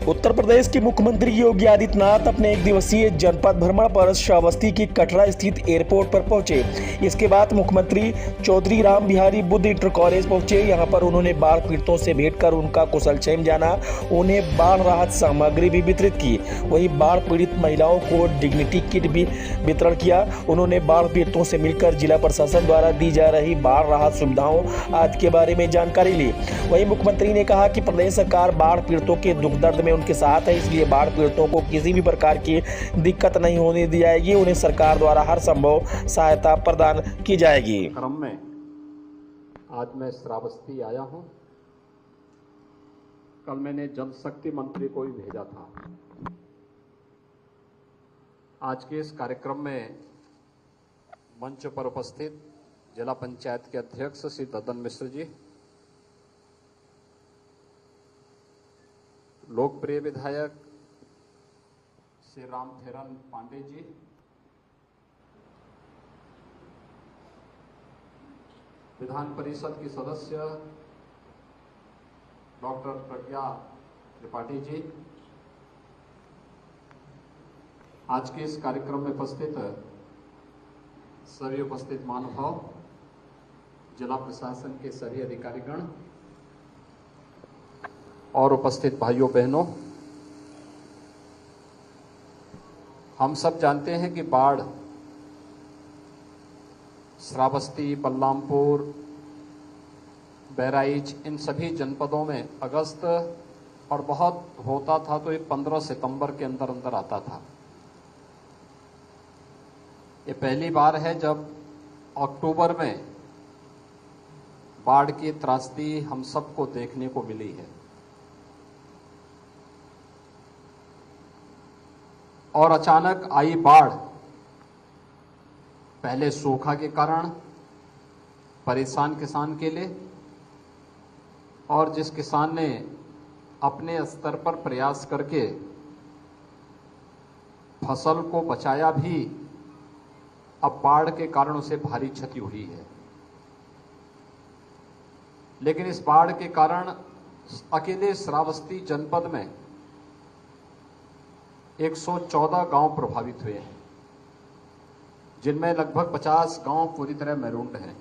उत्तर प्रदेश के मुख्यमंत्री योगी आदित्यनाथ अपने एक दिवसीय जनपद भ्रमण पर श्रावस्ती की कटरा स्थित एयरपोर्ट पर पहुंचे। इसके बाद मुख्यमंत्री चौधरी राम बिहारी बुद्ध इंटर कॉलेज पहुंचे। यहां पर उन्होंने बाढ़ पीड़ितों से भेंट कर उनका कुशलक्षेम जाना, उन्हें बाढ़ राहत सामग्री भी वितरित की। वहीं बाढ़ पीड़ित महिलाओं को डिग्निटी किट भी वितरण किया। उन्होंने बाढ़ पीड़ितों से मिलकर जिला प्रशासन द्वारा दी जा रही बाढ़ राहत सुविधाओं आदि के बारे में जानकारी ली। वहीं मुख्यमंत्री ने कहा कि प्रदेश सरकार बाढ़ पीड़ितों के दुख दर्द में उनके साथ है, इसलिए बाढ़ पीड़ितों को किसी भी प्रकार की दिक्कत नहीं होने दी जाएगी। उन्हें सरकार द्वारा हर संभव सहायता प्रदान की जाएगी। क्रम में आज मैं श्रावस्ती आया हूं। कल मैंने जल शक्ति मंत्री को भी भेजा था। आज के इस कार्यक्रम में मंच पर उपस्थित जिला पंचायत के अध्यक्ष श्री ददन मिश्र जी, लोकप्रिय विधायक श्री रामधेरन पांडे जी, विधान परिषद की सदस्य डॉक्टर प्रज्ञा त्रिपाठी जी, आज के इस कार्यक्रम में उपस्थित सभी उपस्थित महानुभाव, जिला प्रशासन के सभी अधिकारीगण और उपस्थित भाइयों बहनों, हम सब जानते हैं कि बाढ़ श्रावस्ती, बलरामपुर, बहराइच इन सभी जनपदों में अगस्त और बहुत होता था तो ये 15 सितंबर के अंदर अंदर आता था। ये पहली बार है जब अक्टूबर में बाढ़ की त्रासदी हम सबको देखने को मिली है। और अचानक आई बाढ़ पहले सूखा के कारण परेशान किसान के लिए, और जिस किसान ने अपने स्तर पर प्रयास करके फसल को बचाया भी, अब बाढ़ के कारण उसे भारी क्षति हुई है। लेकिन इस बाढ़ के कारण अकेले श्रावस्ती जनपद में 114 गांव प्रभावित हुए हैं, जिनमें लगभग 50 गांव पूरी तरह मैरूंड हैं।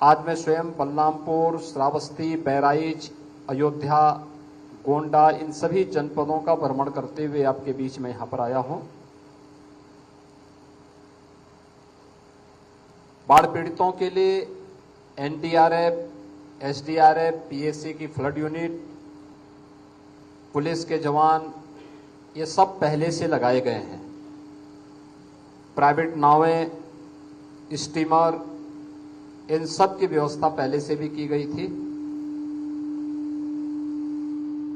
आज मैं स्वयं बलरामपुर, श्रावस्ती, बहराइच, अयोध्या, गोंडा इन सभी जनपदों का भ्रमण करते हुए आपके बीच में यहां पर आया हूं। बाढ़ पीड़ितों के लिए एनडीआरएफ, एसडीआरएफ, पीएसी की फ्लड यूनिट, पुलिस के जवान, ये सब पहले से लगाए गए हैं। प्राइवेट नावें, स्टीमर, इन सब की व्यवस्था पहले से भी की गई थी।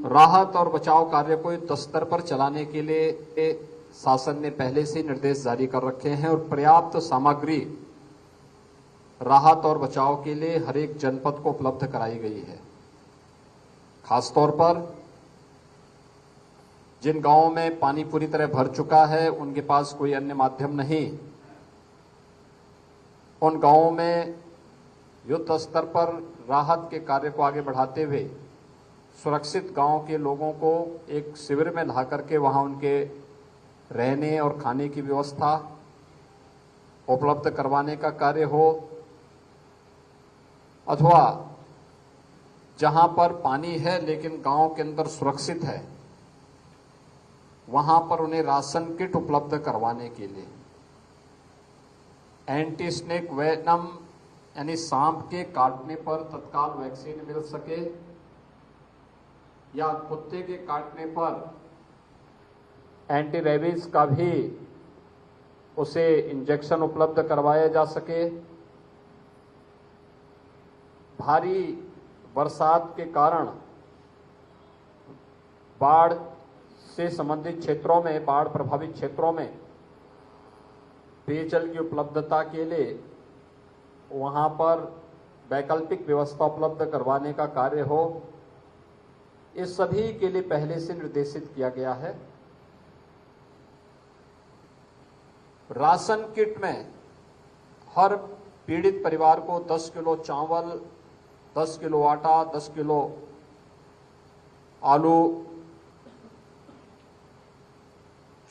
राहत और बचाव कार्य को युद्ध स्तर पर चलाने के लिए शासन ने पहले से निर्देश जारी कर रखे हैं और पर्याप्त सामग्री राहत और बचाव के लिए हर एक जनपद को उपलब्ध कराई गई है। खासतौर पर जिन गांवों में पानी पूरी तरह भर चुका है, उनके पास कोई अन्य माध्यम नहीं, उन गांवों में युद्ध स्तर पर राहत के कार्य को आगे बढ़ाते हुए सुरक्षित गांव के लोगों को एक शिविर में ला करके वहां उनके रहने और खाने की व्यवस्था उपलब्ध करवाने का कार्य हो, अथवा जहां पर पानी है लेकिन गांव के अंदर सुरक्षित है, वहां पर उन्हें राशन किट उपलब्ध करवाने के लिए एंटी स्नेक वेनम यानी सांप के काटने पर तत्काल वैक्सीन मिल सके, या कुत्ते के काटने पर एंटी रेबीज का भी उसे इंजेक्शन उपलब्ध करवाया जा सके। भारी बरसात के कारण बाढ़ से संबंधित क्षेत्रों में, बाढ़ प्रभावित क्षेत्रों में पेयजल की उपलब्धता के लिए वहां पर वैकल्पिक व्यवस्था उपलब्ध करवाने का कार्य हो, इस सभी के लिए पहले से निर्देशित किया गया है। राशन किट में हर पीड़ित परिवार को 10 किलो चावल, 10 किलो आटा, 10 किलो आलू,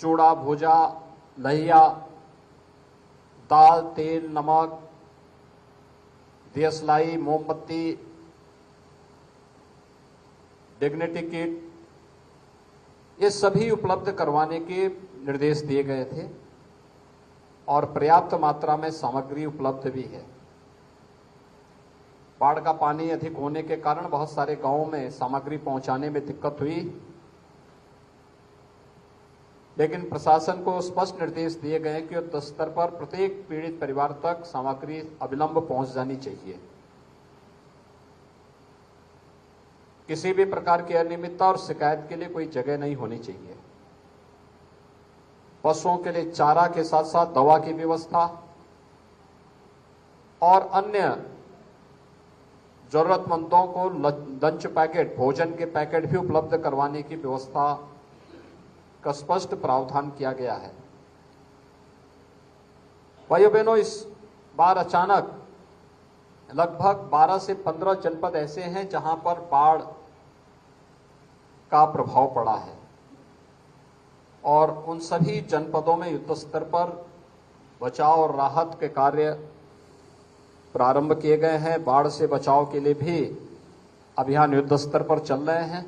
चूड़ा, भुजा, लहिया, दाल, तेल, नमक, दियसलाई, मोमबत्ती, डिग्निटी किट, ये सभी उपलब्ध करवाने के निर्देश दिए गए थे और पर्याप्त मात्रा में सामग्री उपलब्ध भी है। बाढ़ का पानी अधिक होने के कारण बहुत सारे गांवों में सामग्री पहुंचाने में दिक्कत हुई, लेकिन प्रशासन को स्पष्ट निर्देश दिए गए कि युद्ध स्तर पर प्रत्येक पीड़ित परिवार तक सामग्री अविलंब पहुंच जानी चाहिए। किसी भी प्रकार की अनियमितता और शिकायत के लिए कोई जगह नहीं होनी चाहिए। पशुओं के लिए चारा के साथ साथ दवा की व्यवस्था और अन्य जरूरतमंदों को लंच पैकेट, भोजन के पैकेट भी उपलब्ध करवाने की व्यवस्था का स्पष्ट प्रावधान किया गया है। भाइयों बहनों, इस बार अचानक लगभग 12 से 15 जनपद ऐसे हैं जहां पर बाढ़ का प्रभाव पड़ा है और उन सभी जनपदों में युद्ध स्तर पर बचाव और राहत के कार्य प्रारंभ किए गए हैं। बाढ़ से बचाव के लिए भी अभियान युद्ध स्तर पर चल रहे हैं।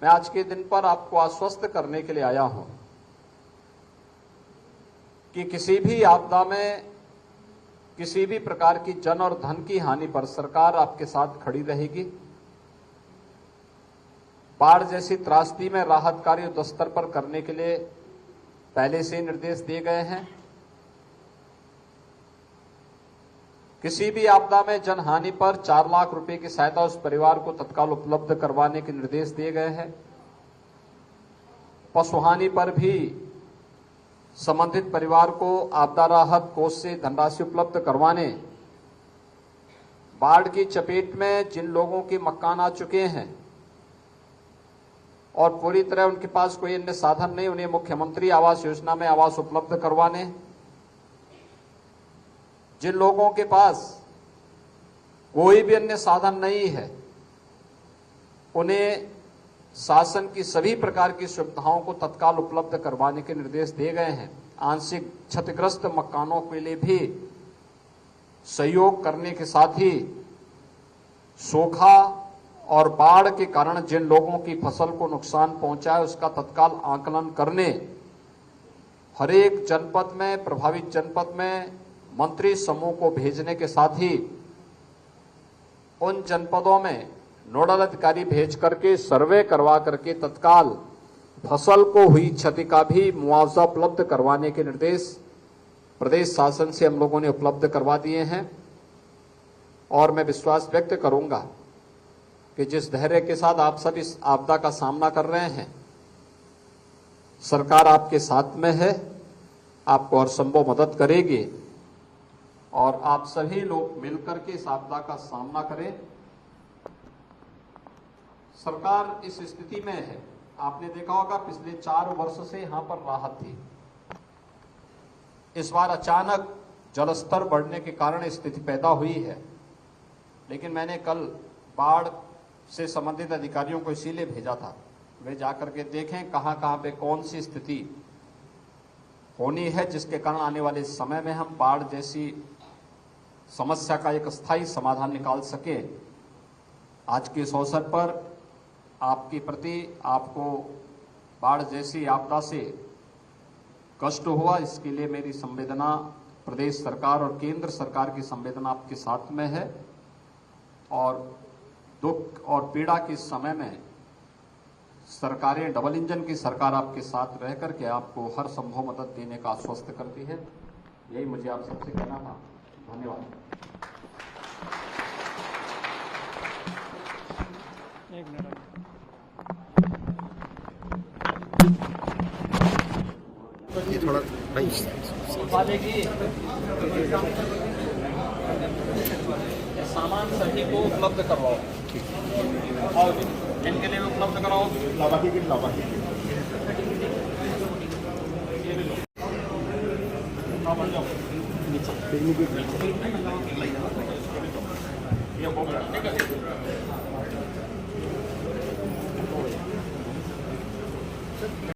मैं आज के दिन पर आपको आश्वस्त करने के लिए आया हूं कि किसी भी आपदा में किसी भी प्रकार की जन और धन की हानि पर सरकार आपके साथ खड़ी रहेगी। बाढ़ जैसी त्रासदी में राहत कार्य युद्ध स्तर पर करने के लिए पहले से निर्देश दिए गए हैं। किसी भी आपदा में जनहानि पर 4 लाख रुपए की सहायता उस परिवार को तत्काल उपलब्ध करवाने के निर्देश दिए गए हैं। पशुहानि पर भी संबंधित परिवार को आपदा राहत कोष से धनराशि उपलब्ध करवाने, बाढ़ की चपेट में जिन लोगों के मकान आ चुके हैं और पूरी तरह उनके पास कोई अन्य साधन नहीं, उन्हें मुख्यमंत्री आवास योजना में आवास उपलब्ध करवाने, जिन लोगों के पास कोई भी अन्य साधन नहीं है उन्हें शासन की सभी प्रकार की सुविधाओं को तत्काल उपलब्ध करवाने के निर्देश दिए गए हैं। आंशिक क्षतिग्रस्त मकानों के लिए भी सहयोग करने के साथ ही सूखा और बाढ़ के कारण जिन लोगों की फसल को नुकसान पहुंचा है उसका तत्काल आकलन करने, हर एक जनपद में, प्रभावित जनपद में मंत्री समूह को भेजने के साथ ही उन जनपदों में नोडल अधिकारी भेज करके सर्वे करवा करके तत्काल फसल को हुई क्षति का भी मुआवजा उपलब्ध करवाने के निर्देश प्रदेश शासन से हम लोगों ने उपलब्ध करवा दिए हैं। और मैं विश्वास व्यक्त करूंगा कि जिस धैर्य के साथ आप सब इस आपदा का सामना कर रहे हैं, सरकार आपके साथ में है, आपको हर संभव मदद करेगी और आप सभी लोग मिलकर के इस आपदा का सामना करें। सरकार इस स्थिति में है, आपने देखा होगा पिछले 4 वर्ष से यहां पर राहत थी। इस बार अचानक जलस्तर बढ़ने के कारण स्थिति पैदा हुई है, लेकिन मैंने कल बाढ़ से संबंधित अधिकारियों को इसीलिए भेजा था, वे जाकर के देखें कहां पे कौन सी स्थिति होनी है, जिसके कारण आने वाले समय में हम बाढ़ जैसी समस्या का एक स्थायी समाधान निकाल सके। आज के इस अवसर पर आपके प्रति, आपको बाढ़ जैसी आपदा से कष्ट हुआ, इसके लिए मेरी संवेदना प्रदेश सरकार और केंद्र सरकार की संवेदना आपके साथ में है और दुख और पीड़ा के समय में सरकारें, डबल इंजन की सरकार आपके साथ रह करके आपको हर संभव मदद देने का आश्वस्त करती है। यही मुझे आप सबसे कहना था। धन्यवाद। एक मिनट ये थोड़ा नहीं सामान सभी को उपलब्ध करवाओ और इनके लिए भी उपलब्ध कराओ। लाभार्थी की नीचे